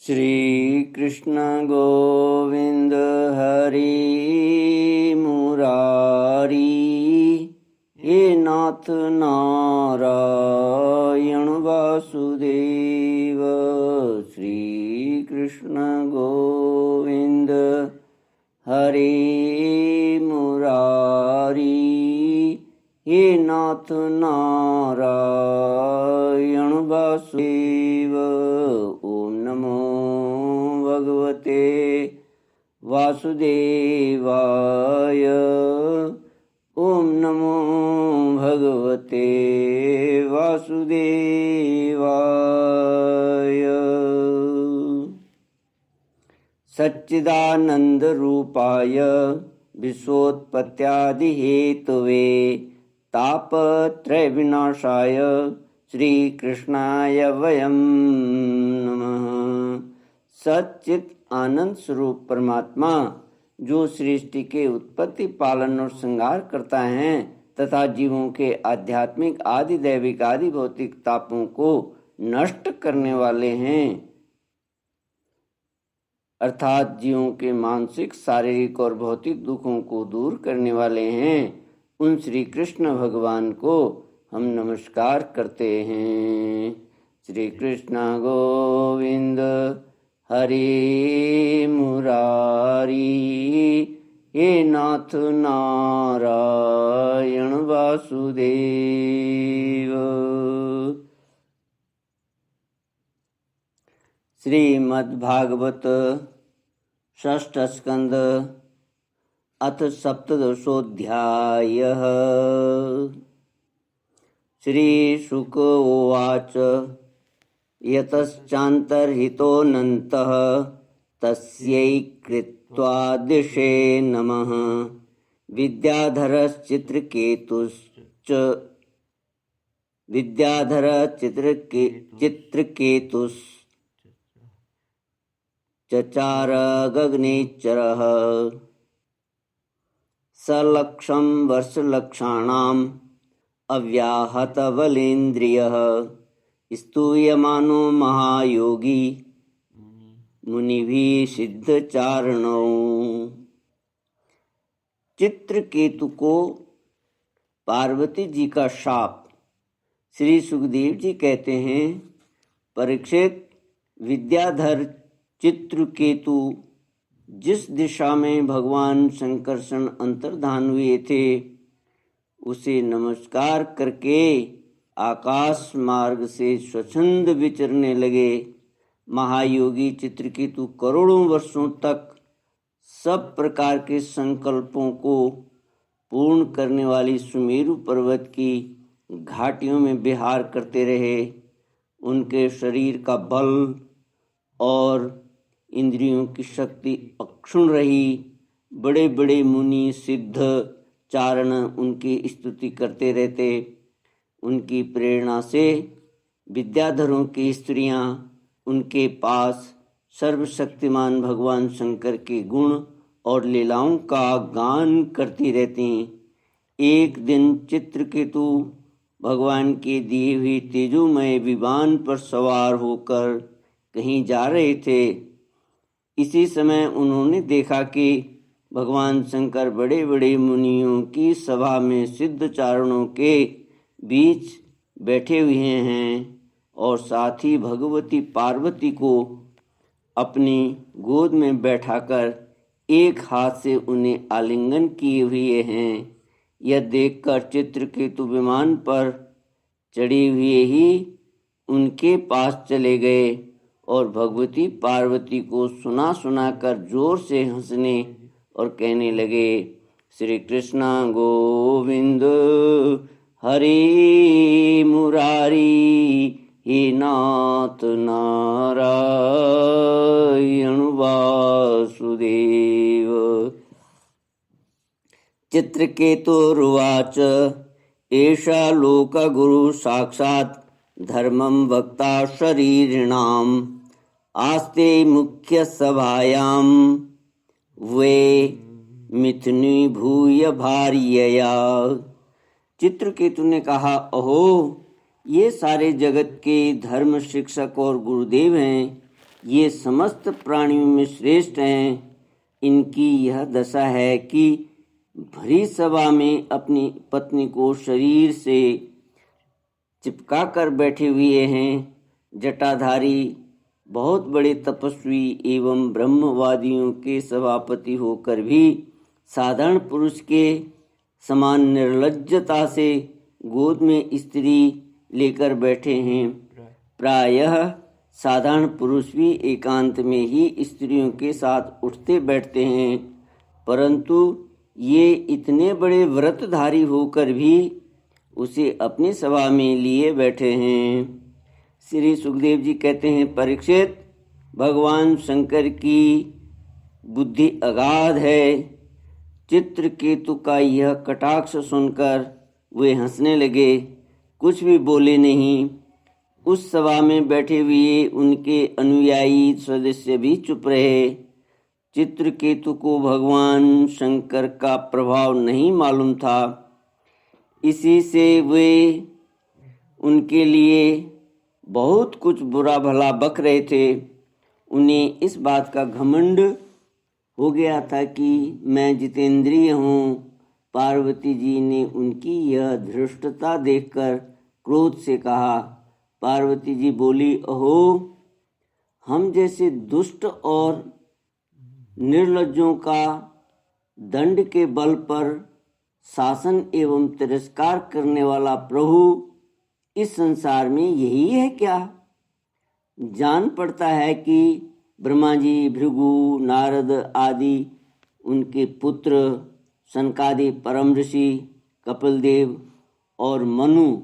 श्री कृष्ण गोविंद हरि मुरारी, हे नाथ नारायण वासुदेव। श्री कृष्ण गोविंद हरि मुरारी, हे नाथ नारायण वासुदेव। ओम नमो भगवते वासुदेवाय। ओम नमो भगवते वासुदेवाय। सच्चिदानंद रूपाय विश्वोत्पत्त्यादि हेतवे तापत्रय विनाशाय श्री कृष्णाय वयं नमः। सच्चित आनंद स्वरूप परमात्मा जो सृष्टि के उत्पत्ति, पालन और संहार करता है तथा जीवों के आध्यात्मिक आदि दैविक आदि भौतिक तापों को नष्ट करने वाले हैं, अर्थात जीवों के मानसिक, शारीरिक और भौतिक दुखों को दूर करने वाले हैं, उन श्री कृष्ण भगवान को हम नमस्कार करते हैं। श्री कृष्ण गोविंद हरि मुरारी, हे नाथ नारायण वासुदेव। श्रीमद्भागवत षष्ठ स्कंद अथ सप्तदशोऽध्यायः। श्रीशुक उवाच यतश्चान्तर्हितोऽनन्तः तस्यै कृत्वा दिशे नमः। चित्रकेतुश्चचार गगनेश्चरः। सलक्षं वर्षलक्षाणाम् अव्याहतबलेन्द्रियः। स्तूयमानो महायोगी मुनिभिः सिद्धचारणौ। चित्रकेतु को पार्वती जी का शाप। श्री सुखदेव जी कहते हैं, परीक्षित, विद्याधर चित्रकेतु जिस दिशा में भगवान शंकरषण अंतर्धान हुए थे उसे नमस्कार करके आकाश मार्ग से स्वच्छंद विचरने लगे। महायोगी चित्रकेतु करोड़ों वर्षों तक सब प्रकार के संकल्पों को पूर्ण करने वाली सुमेरु पर्वत की घाटियों में विहार करते रहे। उनके शरीर का बल और इंद्रियों की शक्ति अक्षुण्ण रही। बड़े बड़े मुनि सिद्ध चारण उनकी स्तुति करते रहते। उनकी प्रेरणा से विद्याधरों की स्त्रियां उनके पास सर्वशक्तिमान भगवान शंकर के गुण और लीलाओं का गान करती रहती। एक दिन चित्रकेतु भगवान के दिए हुए तेजोमय विमान पर सवार होकर कहीं जा रहे थे। इसी समय उन्होंने देखा कि भगवान शंकर बड़े बड़े मुनियों की सभा में सिद्ध चारणों के बीच बैठे हुए हैं और साथ ही भगवती पार्वती को अपनी गोद में बैठाकर एक हाथ से उन्हें आलिंगन किए हुए हैं। यह देखकर चित्रकेतु विमान पर चढ़े हुए ही उनके पास चले गए और भगवती पार्वती को सुना सुना कर जोर से हंसने और कहने लगे, श्री कृष्ण गोविंद हरि मुरारी, हे नाथ नारायण वासुदेव। चित्रकेतुरुवाच एषा लोकगुरु साक्षात् धर्मं वक्ता शरीरिणाम् आस्ते मुख्य सभायां वे मिथुनी भूय भार्यया। चित्रकेतु ने कहा, अहो, ये सारे जगत के धर्म शिक्षक और गुरुदेव हैं। ये समस्त प्राणियों में श्रेष्ठ हैं। इनकी यह दशा है कि भरी सभा में अपनी पत्नी को शरीर से चिपका कर बैठे हुए हैं। जटाधारी बहुत बड़े तपस्वी एवं ब्रह्मवादियों के सभापति होकर भी साधारण पुरुष के समान निर्लज्जता से गोद में स्त्री लेकर बैठे हैं। प्रायः साधारण पुरुष भी एकांत में ही स्त्रियों के साथ उठते बैठते हैं, परंतु ये इतने बड़े व्रतधारी होकर भी उसे अपनी सभा में लिए बैठे हैं। श्री सुखदेव जी कहते हैं, परीक्षित, भगवान शंकर की बुद्धि अगाध है। चित्रकेतु का यह कटाक्ष सुनकर वे हंसने लगे, कुछ भी बोले नहीं। उस सभा में बैठे हुए उनके अनुयायी सदस्य भी चुप रहे। चित्रकेतु को भगवान शंकर का प्रभाव नहीं मालूम था, इसी से वे उनके लिए बहुत कुछ बुरा भला बक रहे थे। उन्हें इस बात का घमंड हो गया था कि मैं जितेंद्रिय हूँ। पार्वती जी ने उनकी यह धृष्टता देखकर क्रोध से कहा। पार्वती जी बोली, अहो, हम जैसे दुष्ट और निर्लज्जों का दंड के बल पर शासन एवं तिरस्कार करने वाला प्रभु इस संसार में यही है क्या? जान पड़ता है कि ब्रह्मा जी, भृगु, नारद आदि उनके पुत्र, सनकादि परम ऋषि, कपिल देव और मनु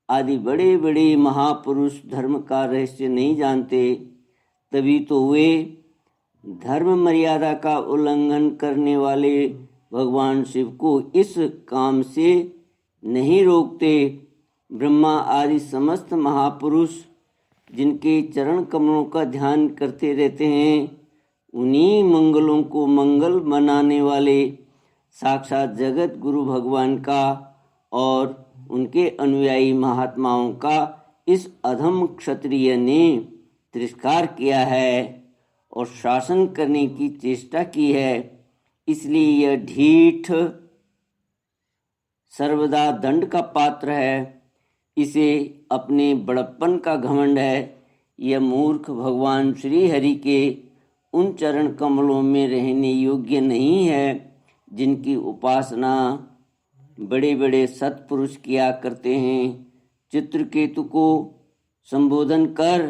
आदि बड़े बड़े महापुरुष धर्म का रहस्य नहीं जानते, तभी तो वे धर्म मर्यादा का उल्लंघन करने वाले भगवान शिव को इस काम से नहीं रोकते। ब्रह्मा आदि समस्त महापुरुष जिनके चरण कमलों का ध्यान करते रहते हैं, उन्हीं मंगलों को मंगल बनाने वाले साक्षात जगत गुरु भगवान का और उनके अनुयायी महात्माओं का इस अधम क्षत्रिय ने तिरस्कार किया है और शासन करने की चेष्टा की है। इसलिए यह ढीठ सर्वदा दंड का पात्र है। इसे अपने बड़प्पन का घमंड है। यह मूर्ख भगवान श्री हरि के उन चरण कमलों में रहने योग्य नहीं है जिनकी उपासना बड़े बड़े सत्पुरुष किया करते हैं। चित्रकेतु को संबोधन कर,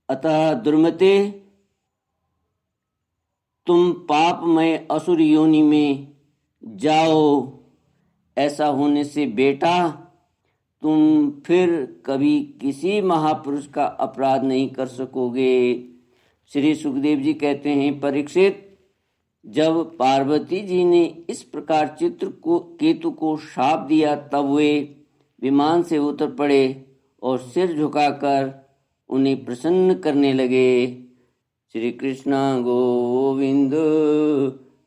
अतः दुर्मते, तुम पापमय असुर योनि में जाओ। ऐसा होने से बेटा तुम फिर कभी किसी महापुरुष का अपराध नहीं कर सकोगे। श्री सुखदेव जी कहते हैं, परीक्षित, जब पार्वती जी ने इस प्रकार केतु को शाप दिया, तब वे विमान से उतर पड़े और सिर झुकाकर उन्हें प्रसन्न करने लगे। श्री कृष्ण गोविंद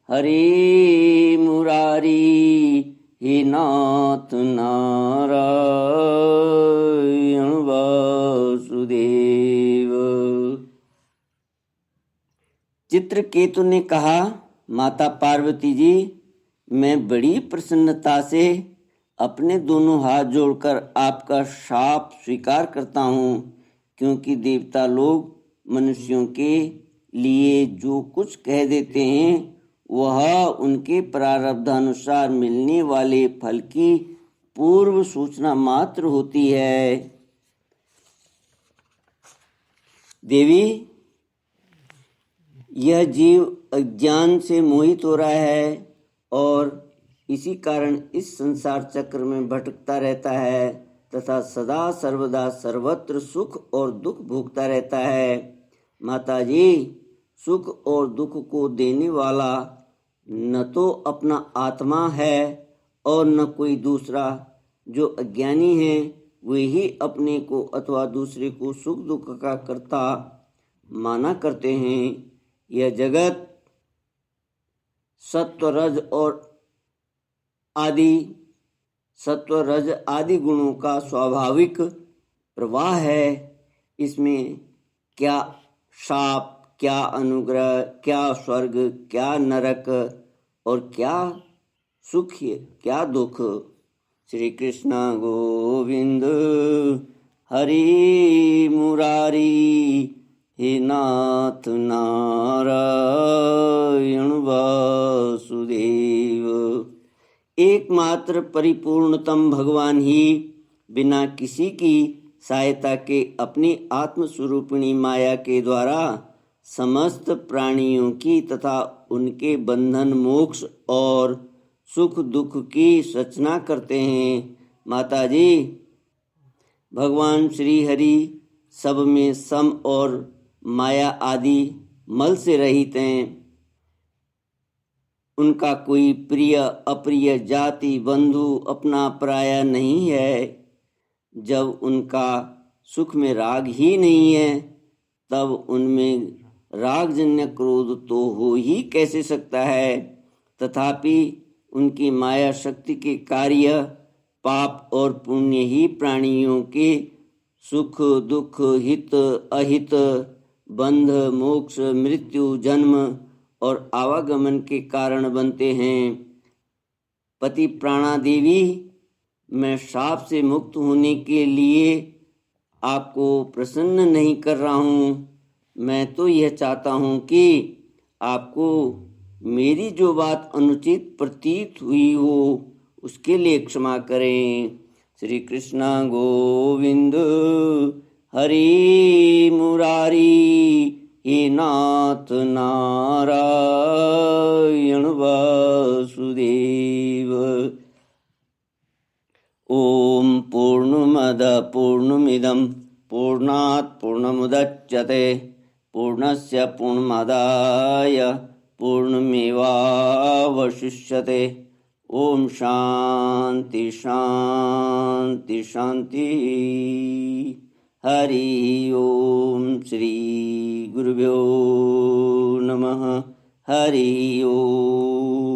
हरे मुरारी, हे नाथ नारायण वासुदेव। चित्रकेतु ने कहा, माता पार्वती जी, मैं बड़ी प्रसन्नता से अपने दोनों हाथ जोड़कर आपका शाप स्वीकार करता हूँ, क्योंकि देवता लोग मनुष्यों के लिए जो कुछ कह देते हैं वह उनके प्रारब्धानुसार मिलने वाले फल की पूर्व सूचना मात्र होती है। देवी, यह जीव अज्ञान से मोहित हो रहा है और इसी कारण इस संसार चक्र में भटकता रहता है तथा सदा सर्वदा सर्वत्र सुख और दुख भोगता रहता है। माता जी, सुख और दुख को देने वाला न तो अपना आत्मा है और न कोई दूसरा। जो अज्ञानी है वे ही अपने को अथवा दूसरे को सुख दुख का कर्ता माना करते हैं। यह जगत सत्व रज आदि गुणों का स्वाभाविक प्रवाह है। इसमें क्या शाप, क्या अनुग्रह, क्या स्वर्ग, क्या नरक और क्या सुख, क्या दुख। श्री कृष्ण गोविंद हरि मुरारी, हे नाथ नारायण वासुदेव। एकमात्र परिपूर्णतम भगवान ही बिना किसी की सहायता के अपनी आत्मस्वरूपिणी माया के द्वारा समस्त प्राणियों की तथा उनके बंधन, मोक्ष और सुख दुख की रचना करते हैं। माता जी, भगवान श्री हरि सब में सम और माया आदि मल से रहित हैं। उनका कोई प्रिय अप्रिय, जाति बंधु, अपना पराया नहीं है। जब उनका सुख में राग ही नहीं है, तब उनमें रागजन्य क्रोध तो हो ही कैसे सकता है। तथापि उनकी माया शक्ति के कार्य पाप और पुण्य ही प्राणियों के सुख दुख, हित अहित, बंध मोक्ष, मृत्यु जन्म और आवागमन के कारण बनते हैं। पति प्राणा देवी, मैं श्राप से मुक्त होने के लिए आपको प्रसन्न नहीं कर रहा हूँ। मैं तो यह चाहता हूँ कि आपको मेरी जो बात अनुचित प्रतीत हुई हो उसके लिए क्षमा करें। श्री कृष्ण गोविंद हरि मुरारी, हे नाथ नारायण वासुदेव। ओम पूर्णमद पूर्णमिदं पूर्णात् पूर्णमुदच्यते पूर्णस्य पूर्णमादाय पूर्णमेवावशिष्यते। ओम शांति शांति शांति। हरि ओम। श्री गुरुभ्यो नमः। हरि ओम।